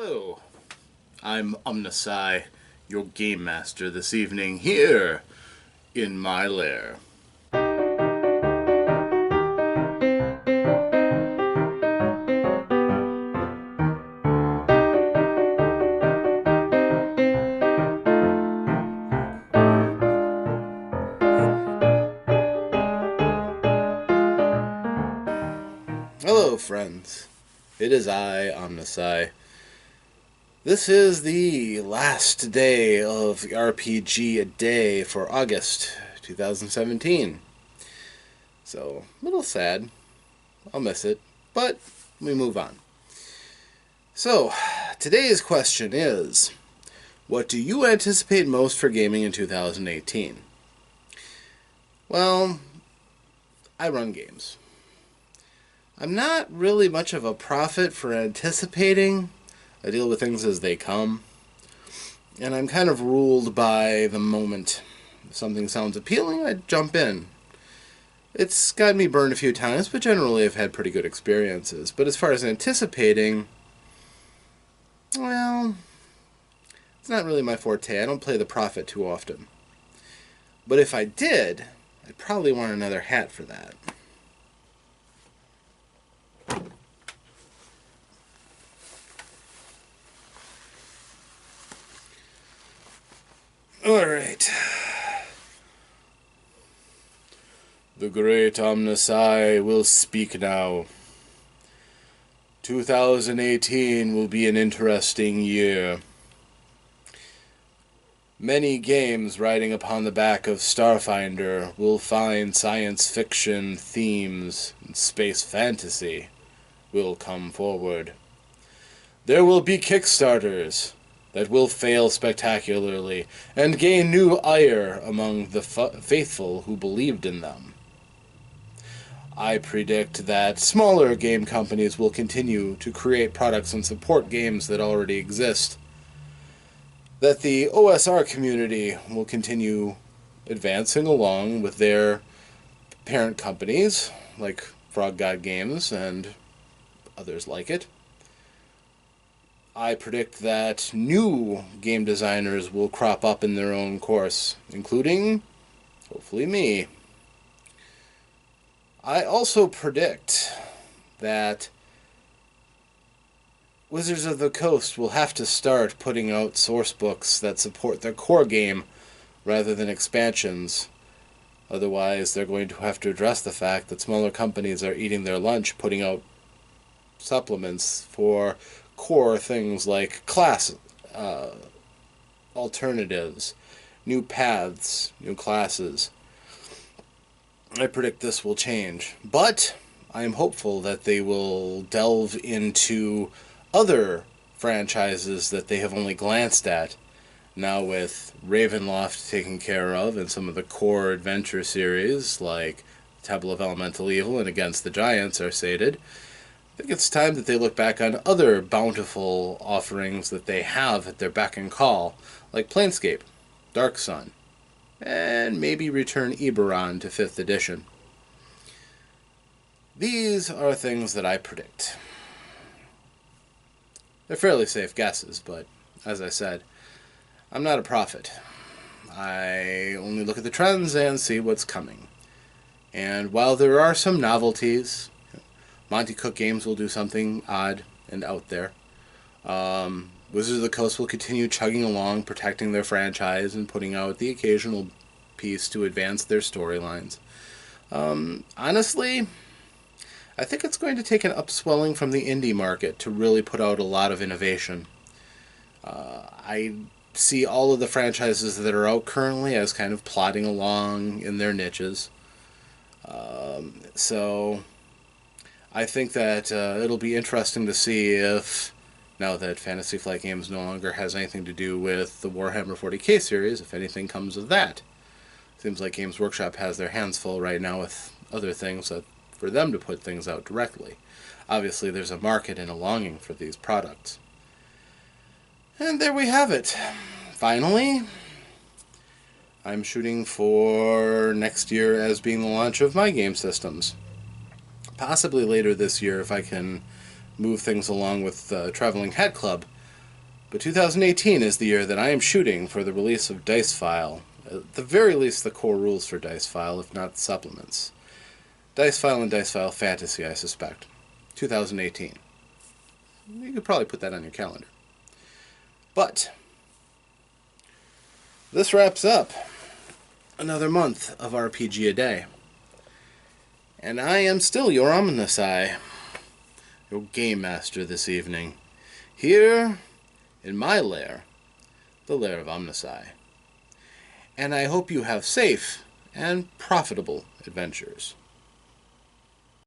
Hello, I'm OmnusI, your game master this evening here in my lair. Hello, friends. It is I, OmnusI. This is the last day of RPG a Day for August 2017. So, a little sad. I'll miss it, but we move on. So, today's question is, what do you anticipate most for gaming in 2018? Well, I run games. I'm not really much of a prophet for anticipating. I deal with things as they come. And I'm kind of ruled by the moment. If something sounds appealing, I jump in. It's got me burned a few times, but generally I've had pretty good experiences. But as far as anticipating, well, it's not really my forte. I don't play the prophet too often. But if I did, I'd probably want another hat for that. Alright. The great OmnusI will speak now. 2018 will be an interesting year. Many games riding upon the back of Starfinder will find science fiction themes and space fantasy will come forward. There will be Kickstarters that will fail spectacularly and gain new ire among the faithful who believed in them. I predict that smaller game companies will continue to create products and support games that already exist. That the OSR community will continue advancing along with their parent companies, like Frog God Games and others like it. I predict that new game designers will crop up in their own course, including, hopefully, me. I also predict that Wizards of the Coast will have to start putting out source books that support their core game rather than expansions. Otherwise, they're going to have to address the fact that smaller companies are eating their lunch putting out supplements for core things like class alternatives, new paths, new classes. I predict this will change, but I am hopeful that they will delve into other franchises that they have only glanced at. Now with Ravenloft taken care of and some of the core adventure series like Temple of Elemental Evil and Against the Giants are sated, I think it's time that they look back on other bountiful offerings that they have at their beck and call, like Planescape, Dark Sun, and maybe return Eberron to 5th edition. These are things that I predict. They're fairly safe guesses, but as I said, I'm not a prophet. I only look at the trends and see what's coming. And while there are some novelties, Monty Cook Games will do something odd and out there. Wizards of the Coast will continue chugging along, protecting their franchise and putting out the occasional piece to advance their storylines. Honestly, I think it's going to take an upswelling from the indie market to really put out a lot of innovation. I see all of the franchises that are out currently as kind of plodding along in their niches. So I think that it'll be interesting to see if, now that Fantasy Flight Games no longer has anything to do with the Warhammer 40k series, if anything comes of that. Seems like Games Workshop has their hands full right now with other things for them to put things out directly. Obviously, there's a market and a longing for these products. And there we have it. Finally, I'm shooting for next year as being the launch of my game systems. Possibly later this year if I can move things along with Traveling Hat Club. But 2018 is the year that I am shooting for the release of Dice File. At the very least, the core rules for Dice File, if not supplements. Dice File and Dice File Fantasy, I suspect. 2018. You could probably put that on your calendar. But this wraps up another month of RPG a day. And I am still your OmnusI, your game master this evening, here in my lair, the Lair of OmnusI. And I hope you have safe and profitable adventures.